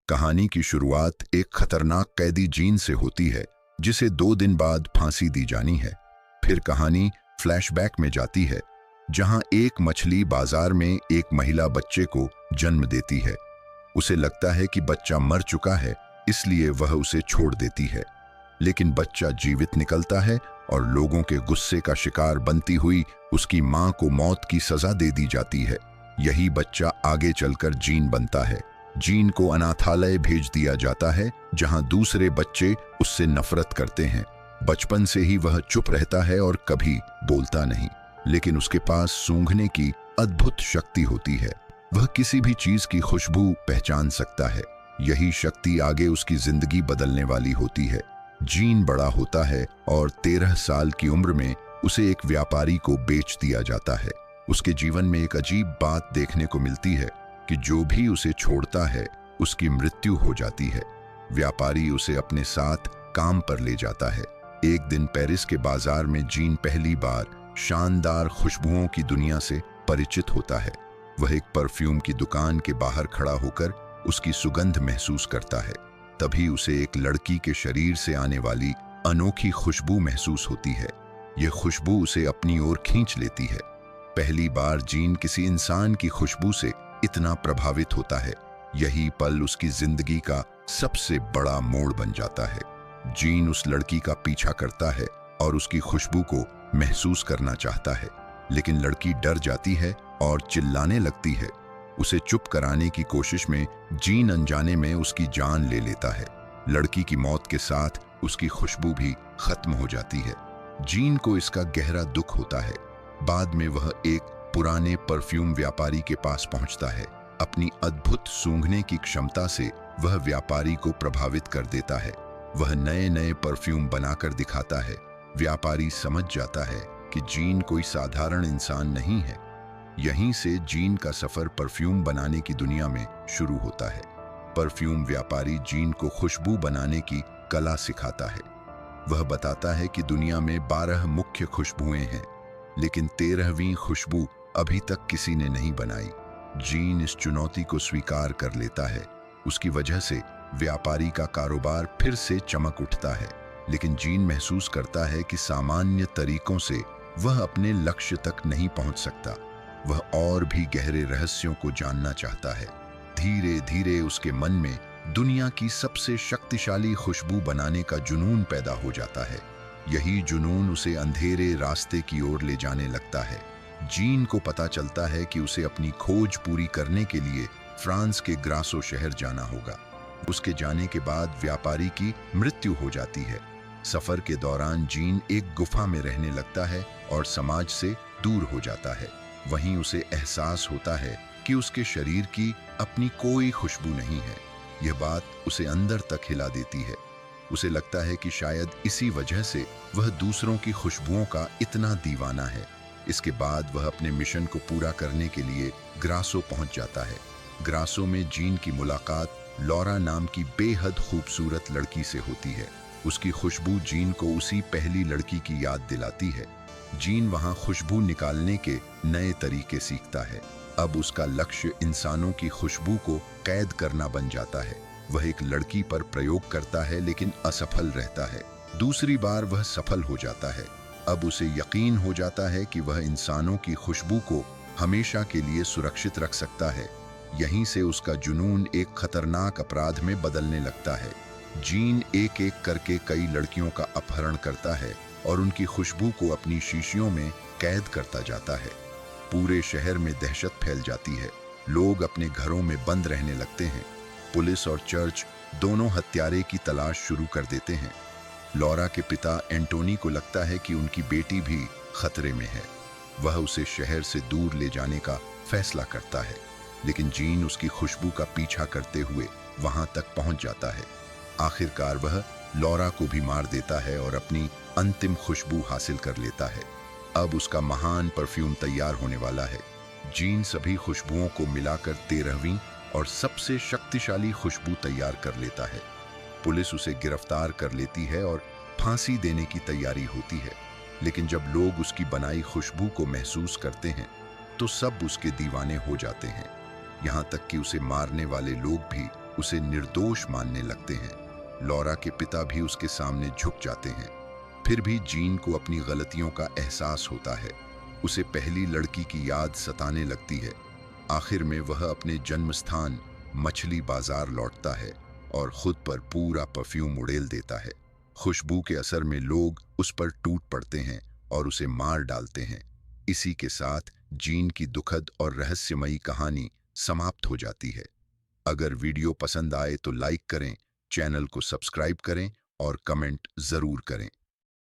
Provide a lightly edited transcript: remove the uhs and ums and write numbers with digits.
कहानी की शुरुआत एक खतरनाक कैदी जीन से होती है जिसे 2 दिन बाद फांसी दी जानी है। फिर कहानी फ्लैशबैक में जाती है जहां एक मछली बाजार में एक महिला बच्चे को जन्म देती है। उसे लगता है कि बच्चा मर चुका है, इसलिए वह उसे छोड़ देती है, लेकिन बच्चा जीवित निकलता है और लोगों के गुस्से का शिकार बनती हुई उसकी मां को मौत की सजा दे दी जाती है। यही बच्चा आगे चलकर जीन बनता है। जीन को अनाथालय भेज दिया जाता है जहां दूसरे बच्चे उससे नफरत करते हैं। बचपन से ही वह चुप रहता है और कभी बोलता नहीं, लेकिन उसके पास सूंघने की अद्भुत शक्ति होती है। वह किसी भी चीज की खुशबू पहचान सकता है। यही शक्ति आगे उसकी जिंदगी बदलने वाली होती है। जीन बड़ा होता है और 13 साल की उम्र में उसे एक व्यापारी को बेच दिया जाता है। उसके जीवन में एक अजीब बात देखने को मिलती है कि जो भी उसे छोड़ता है उसकी मृत्यु हो जाती है। व्यापारी उसे अपने साथ काम पर ले जाता है। एक दिन पेरिस के बाजार में जीन पहली बार शानदार खुशबुओं की दुनिया से परिचित होता है। वह एक परफ्यूम की दुकान के बाहर खड़ा होकर उसकी सुगंध महसूस करता है। तभी उसे एक लड़की के शरीर से आने वाली अनोखी खुशबू महसूस होती है। यह खुशबू उसे अपनी ओर खींच लेती है। पहली बार जीन किसी इंसान की खुशबू से इतना प्रभावित होता है। यही पल उसकी जिंदगी का सबसे बड़ा मोड़ बन जाता है। जीन उस लड़की का पीछा करता है और उसकी खुशबू को महसूस करना चाहता है, लेकिन लड़की डर जाती है और चिल्लाने लगती है। उसे चुप कराने की कोशिश में जीन अनजाने में उसकी जान ले लेता है। लड़की की मौत के साथ उसकी खुशबू भी खत्म हो जाती है। जीन को इसका गहरा दुख होता है। बाद में वह एक पुराने परफ्यूम व्यापारी के पास पहुंचता है। अपनी अद्भुत सूंघने की क्षमता से वह व्यापारी को प्रभावित कर देता है। वह नए नए परफ्यूम बनाकर दिखाता है। व्यापारी समझ जाता है कि जीन कोई साधारण इंसान नहीं है। यहीं से जीन का सफर परफ्यूम बनाने की दुनिया में शुरू होता है। परफ्यूम व्यापारी जीन को खुशबू बनाने की कला सिखाता है। वह बताता है कि दुनिया में 12 मुख्य खुशबुएं हैं, लेकिन 13वीं खुशबू अभी तक किसी ने नहीं बनाई। जीन इस चुनौती को स्वीकार कर लेता है। उसकी वजह से व्यापारी का कारोबार फिर से चमक उठता है, लेकिन जीन महसूस करता है कि सामान्य तरीकों से वह अपने लक्ष्य तक नहीं पहुंच सकता। वह और भी गहरे रहस्यों को जानना चाहता है। धीरे धीरे उसके मन में दुनिया की सबसे शक्तिशाली खुशबू बनाने का जुनून पैदा हो जाता है। यही जुनून उसे अंधेरे रास्ते की ओर ले जाने लगता है। जीन को पता चलता है कि उसे अपनी खोज पूरी करने के लिए फ्रांस के ग्रासो शहर जाना होगा। उसके जाने के बाद व्यापारी की मृत्यु हो जाती है। सफर के दौरान जीन एक गुफा में रहने लगता है और समाज से दूर हो जाता है। वहीं उसे एहसास होता है कि उसके शरीर की अपनी कोई खुशबू नहीं है। यह बात उसे अंदर तक हिला देती है। उसे लगता है कि शायद इसी वजह से वह दूसरों की खुशबुओं का इतना दीवाना है। इसके बाद वह अपने मिशन को पूरा करने के लिए ग्रासो पहुंच जाता है। ग्रासो में जीन की मुलाकात लॉरा नाम की बेहद खूबसूरत लड़की से होती है। उसकी खुशबू जीन को उसी पहली लड़की की याद दिलाती है। जीन वहां खुशबू निकालने के नए तरीके सीखता है। अब उसका लक्ष्य इंसानों की खुशबू को कैद करना बन जाता है। वह एक लड़की पर प्रयोग करता है, लेकिन असफल रहता है। दूसरी बार वह सफल हो जाता है। अब उसे यकीन हो जाता है कि वह इंसानों की खुशबू को हमेशा के लिए सुरक्षित रख सकता है। यहीं से उसका जुनून एक खतरनाक अपराध में बदलने लगता है। जीन एक एक करके कई लड़कियों का अपहरण करता है और उनकी खुशबू को अपनी शीशियों में कैद करता जाता है। पूरे शहर में दहशत फैल जाती है। लोग अपने घरों में बंद रहने लगते हैं। पुलिस और चर्च दोनों हत्यारे की तलाश शुरू कर देते हैं। लॉरा के पिता एंटोनी को लगता है कि उनकी बेटी भी खतरे में है। वह उसे शहर से दूर ले जाने का फैसला करता है, लेकिन जीन उसकी खुशबू का पीछा करते हुए वहां तक पहुंच जाता है। आखिरकार वह लॉरा को भी मार देता है और अपनी अंतिम खुशबू हासिल कर लेता है। अब उसका महान परफ्यूम तैयार होने वाला है। जीन सभी खुशबुओं को मिलाकर 13वीं और सबसे शक्तिशाली खुशबू तैयार कर लेता है। पुलिस उसे गिरफ्तार कर लेती है और फांसी देने की तैयारी होती है, लेकिन जब लोग उसकी बनाई खुशबू को महसूस करते हैं तो सब उसके दीवाने हो जाते हैं। यहाँ तक कि उसे मारने वाले लोग भी उसे निर्दोष मानने लगते हैं। लॉरा के पिता भी उसके सामने झुक जाते हैं। फिर भी जीन को अपनी गलतियों का एहसास होता है। उसे पहली लड़की की याद सताने लगती है। आखिर में वह अपने जन्म स्थान मछली बाजार लौटता है और खुद पर पूरा परफ्यूम उड़ेल देता है। खुशबू के असर में लोग उस पर टूट पड़ते हैं और उसे मार डालते हैं। इसी के साथ जीन की दुखद और रहस्यमयी कहानी समाप्त हो जाती है। अगर वीडियो पसंद आए तो लाइक करें, चैनल को सब्सक्राइब करें और कमेंट जरूर करें।